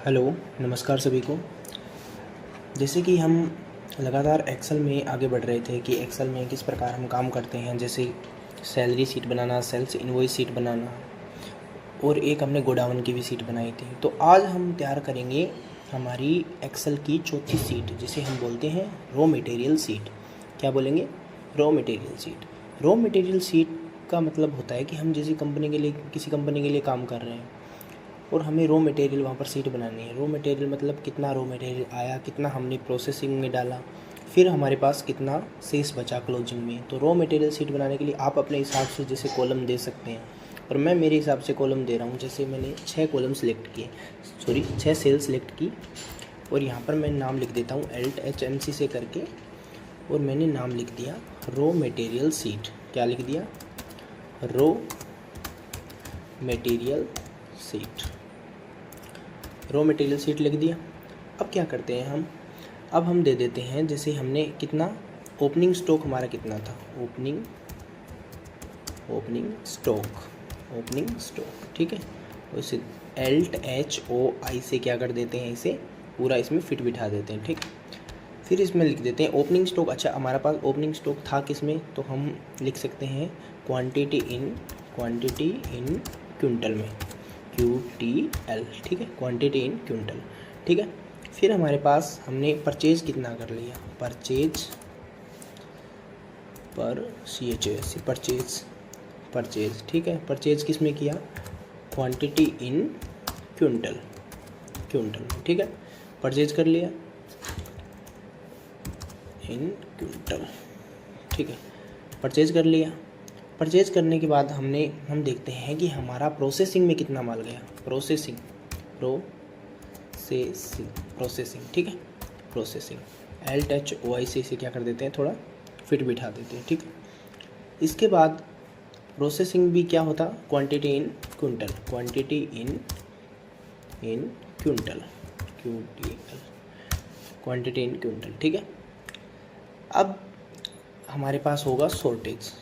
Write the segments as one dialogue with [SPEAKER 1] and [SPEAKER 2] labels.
[SPEAKER 1] Hello, नमस्कार सभी को। जैसे कि हम लगातार एक्सेल में आगे बढ़ रहे थे कि एक्सेल में किस प्रकार हम काम करते हैं, जैसे सैलरी शीट बनाना, सेल्स इनवॉइस शीट बनाना, और एक हमने गोडाउन की भी शीट बनाई थी। तो आज हम तैयार करेंगे हमारी एक्सेल की चौथी शीट, जिसे हम बोलते हैं रॉ मटेरियल शीट। क्या बोलेंगे? Raw material sheet. Raw material sheet का मतलब होता है कि हम किसी कंपनी के लिए काम कर रहे हैं और हमें रॉ मटेरियल वहाँ पर शीट बनानी है। रॉ मटेरियल मतलब कितना रॉ मटेरियल आया, कितना हमने प्रोसेसिंग में डाला, फिर हमारे पास कितना शेष बचा क्लोजिंग में। तो रॉ मटेरियल शीट बनाने के लिए आप अपने हिसाब से जैसे कॉलम दे सकते हैं, और मैं मेरे हिसाब से कॉलम दे रहा हूँ। जैसे मैंने 6 कॉलम सेलेक्ट किए, 6 सेल सेलेक्ट की, और यहाँ पर मैं नाम लिख देता हूँ HMC से करके, और मैंने नाम लिख दिया रॉ मटेरियल शीट। क्या लिख दिया? Raw material sheet. Raw material sheet लिख दिया। अब क्या करते हैं अब हम दे देते हैं, जैसे हमने कितना ओपनिंग स्टॉक हमारा कितना था, ओपनिंग स्टॉक, ठीक है। उसे LHOI से क्या कर देते हैं, इसे पूरा इसमें फिट बिठा देते हैं, ठीक। फिर इसमें लिख देते हैं ओपनिंग स्टॉक। अच्छा, हमारा पास ओपनिंग स्टॉक था किसमें, तो हम लिख सकते हैं क्वांटिटी इन क्विंटल में, QTL, ठीक है, क्वांटिटी इन क्विंटल, ठीक है। फिर हमारे पास हमने परचेज कितना कर लिया, परचेज पर CHAS, परचेज, ठीक है। परचेज किस में किया, क्वांटिटी इन क्विंटल, ठीक है। परचेज कर लिया इन क्विंटल, ठीक है। परचेज कर लिया। परचेज करने के बाद हम देखते हैं कि हमारा प्रोसेसिंग में कितना माल गया, प्रोसेसिंग, ठीक है। प्रोसेसिंग LHOI से इसे क्या कर देते हैं, थोड़ा फिट बिठा देते हैं, ठीक है। इसके बाद प्रोसेसिंग भी क्या होता, quantity in quintal, QTL, quantity in quintal, ठीक है। अब हमारे पास होगा शॉर्टेज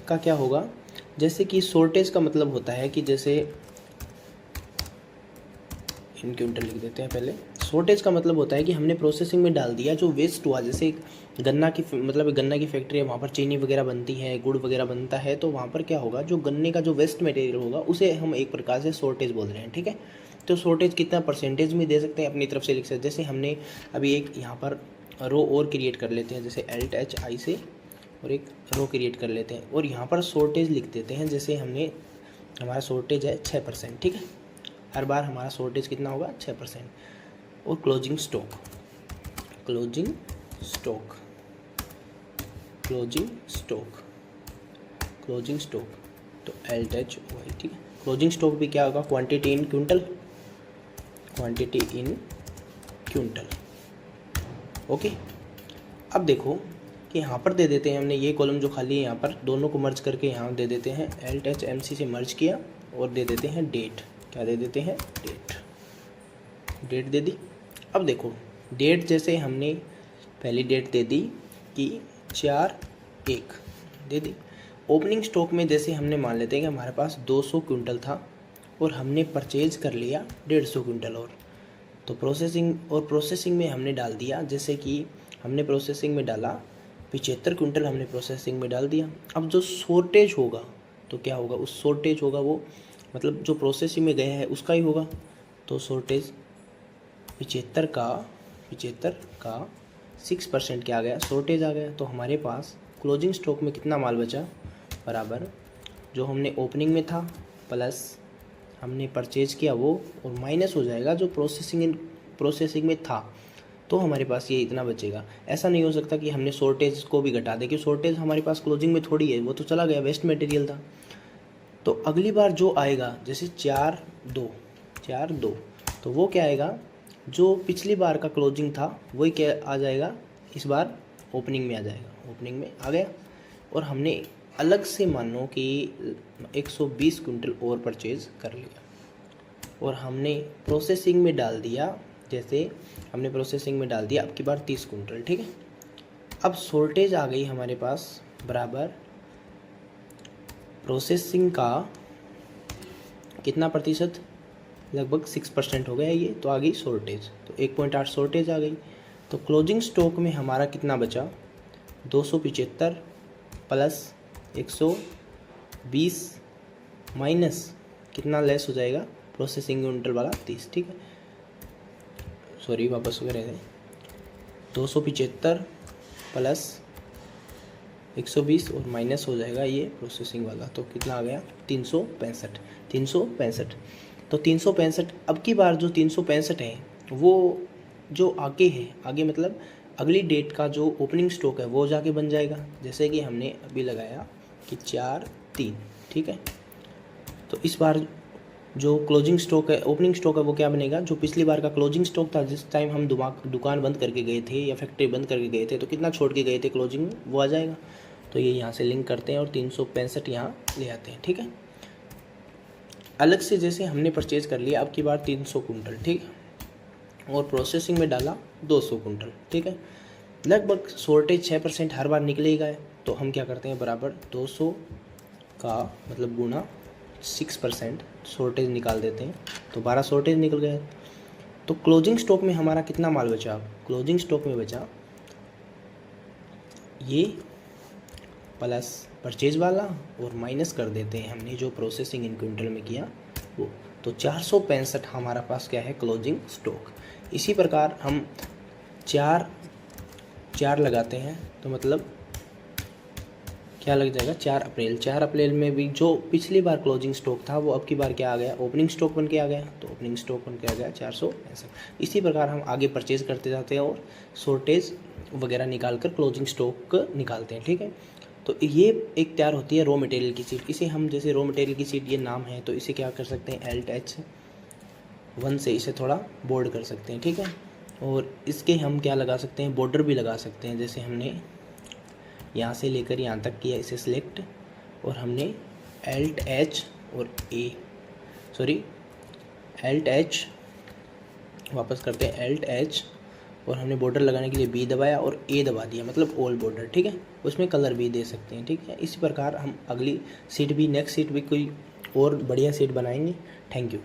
[SPEAKER 1] का क्या होगा, जैसे कि शॉर्टेज का मतलब होता है कि जैसे इन क्विंटल लिख देते हैं पहले। शॉर्टेज का मतलब होता है कि हमने प्रोसेसिंग में डाल दिया जो वेस्ट हुआ, जैसे गन्ना की फैक्ट्री है, वहाँ पर चीनी वगैरह बनती है, गुड़ वगैरह बनता है, तो वहाँ पर क्या होगा, जो गन्ने का जो वेस्ट मटेरियल होगा उसे हम एक प्रकार से शॉर्टेज बोल रहे हैं, ठीक है। तो शॉर्टेज कितना परसेंटेज में दे सकते हैं, अपनी तरफ से लिख सकते हैं। जैसे हमने अभी एक यहाँ पर रो और क्रिएट कर लेते हैं, जैसे LHI से, और एक रो क्रिएट कर लेते हैं, और यहाँ पर शॉर्टेज लिख देते हैं। जैसे हमारा शॉर्टेज है 6%, ठीक है। हर बार हमारा शॉर्टेज कितना होगा, 6%। और क्लोजिंग स्टॉक, तो LHOI, ठीक है। क्लोजिंग स्टॉक भी क्या होगा, क्वांटिटी इन क्विंटल, ओके। अब देखो कि यहाँ पर दे देते हैं हमने ये कॉलम जो खाली है, यहाँ पर दोनों को मर्ज करके यहाँ दे देते हैं, LHMC से मर्ज किया, और दे देते हैं डेट। क्या दे देते हैं, डेट दे दी। अब देखो डेट, जैसे हमने पहली डेट दे दी कि 4/1 दे दी। ओपनिंग स्टॉक में जैसे हमने मान लेते हैं कि हमारे पास 200 क्विंटल था, और हमने परचेज कर लिया 150 क्विंटल, और तो प्रोसेसिंग में हमने डाल दिया, जैसे कि हमने प्रोसेसिंग में डाला 75 क्विंटल, हमने प्रोसेसिंग में डाल दिया। अब जो शॉर्टेज होगा तो क्या होगा, उस शॉर्टेज होगा वो मतलब जो प्रोसेसिंग में गया है उसका ही होगा। तो शॉर्टेज 75 का 6% क्या आ गया, शॉर्टेज आ गया। तो हमारे पास क्लोजिंग स्टॉक में कितना माल बचा, बराबर जो हमने ओपनिंग में था प्लस हमने परचेज किया वो, और माइनस हो जाएगा जो प्रोसेसिंग में था, तो हमारे पास ये इतना बचेगा। ऐसा नहीं हो सकता कि हमने शॉर्टेज को भी घटा दें, क्योंकि शॉर्टेज हमारे पास क्लोजिंग में थोड़ी है, वो तो चला गया, वेस्ट मटेरियल था। तो अगली बार जो आएगा, जैसे 4/2, तो वो क्या आएगा, जो पिछली बार का क्लोजिंग था वही क्या आ जाएगा, इस बार ओपनिंग में आ जाएगा, ओपनिंग में आ गया। और हमने अलग से मानो कि 120 क्विंटल और परचेज कर लिया, और हमने प्रोसेसिंग में डाल दिया, जैसे हमने प्रोसेसिंग में डाल दिया अब की बार 30 क्विंटल, ठीक है। अब शॉर्टेज आ गई हमारे पास, बराबर प्रोसेसिंग का कितना प्रतिशत, लगभग 6% हो गया ये। तो आ गई शॉर्टेज, तो 1.8 शॉर्टेज आ गई। तो क्लोजिंग स्टॉक में हमारा कितना बचा, 275 प्लस 120 माइनस कितना लेस हो जाएगा, प्रोसेसिंग यूनिट वाला 30, ठीक है। सॉरी वापस हो रहे थे, 275 प्लस 120 और माइनस हो जाएगा ये प्रोसेसिंग वाला, तो कितना आ गया 365। तो 365 अब की बार जो 365 है वो जो आगे है, आगे मतलब अगली डेट का जो ओपनिंग स्टॉक है वो जाके बन जाएगा। जैसे कि हमने अभी लगाया कि 4/3, ठीक है। तो इस बार जो क्लोजिंग स्टॉक है, ओपनिंग स्टॉक है, वो क्या बनेगा, जो पिछली बार का क्लोजिंग स्टॉक था जिस टाइम हम दुकान बंद करके गए थे या फैक्ट्री बंद करके गए थे, तो कितना छोड़ के गए थे क्लोजिंग, वो आ जाएगा। तो ये यहाँ से लिंक करते हैं और 365 यहाँ ले आते हैं, ठीक है। अलग से जैसे हमने परचेज कर लिया अब की बार 300 कुंटल, ठीक है, और प्रोसेसिंग में डाला 200 कुंटल, ठीक है। लगभग शॉर्टेज 6% हर बार निकलेगा है, तो हम क्या करते हैं, बराबर 200 का मतलब गुना 6% शॉर्टेज निकाल देते हैं, तो 12 शॉर्टेज निकल गया। तो क्लोजिंग स्टॉक में हमारा कितना माल बचा, क्लोजिंग स्टॉक में बचा ये प्लस परचेज वाला और माइनस कर देते हैं हमने जो प्रोसेसिंग इन क्विंटल में किया वो, तो 465 हमारा पास क्या है, क्लोजिंग स्टॉक। इसी प्रकार हम चार लगाते हैं, तो मतलब क्या लग जाएगा, 4 अप्रैल में भी जो पिछली बार क्लोजिंग स्टॉक था वो अब की बार क्या आ गया, ओपनिंग स्टॉक बन के आ गया। तो ओपनिंग स्टॉक बन के आ गया 465। इसी प्रकार हम आगे परचेज करते जाते हैं और शॉर्टेज वगैरह निकाल कर क्लोजिंग स्टॉक निकालते हैं, ठीक है। तो ये एक तैयार होती है रॉ मटेरियल की सीट। इसे हम जैसे रॉ मटेरियल की सीट ये नाम है, तो इसे क्या कर सकते हैं, LH1 से इसे थोड़ा बोल्ड कर सकते हैं, ठीक है। और इसके हम क्या लगा सकते हैं, बॉर्डर भी लगा सकते हैं। जैसे हमने यहाँ से लेकर यहाँ तक किया इसे सिलेक्ट, और हमने LH और LH वापस करते हैं LH, और हमने बॉर्डर लगाने के लिए B दबाया और A दबा दिया, मतलब ऑल बॉर्डर, ठीक है। उसमें कलर भी दे सकते हैं, ठीक है। इसी प्रकार हम अगली सीट भी, नेक्स्ट सीट भी कोई और बढ़िया सीट बनाएंगे। Thank you.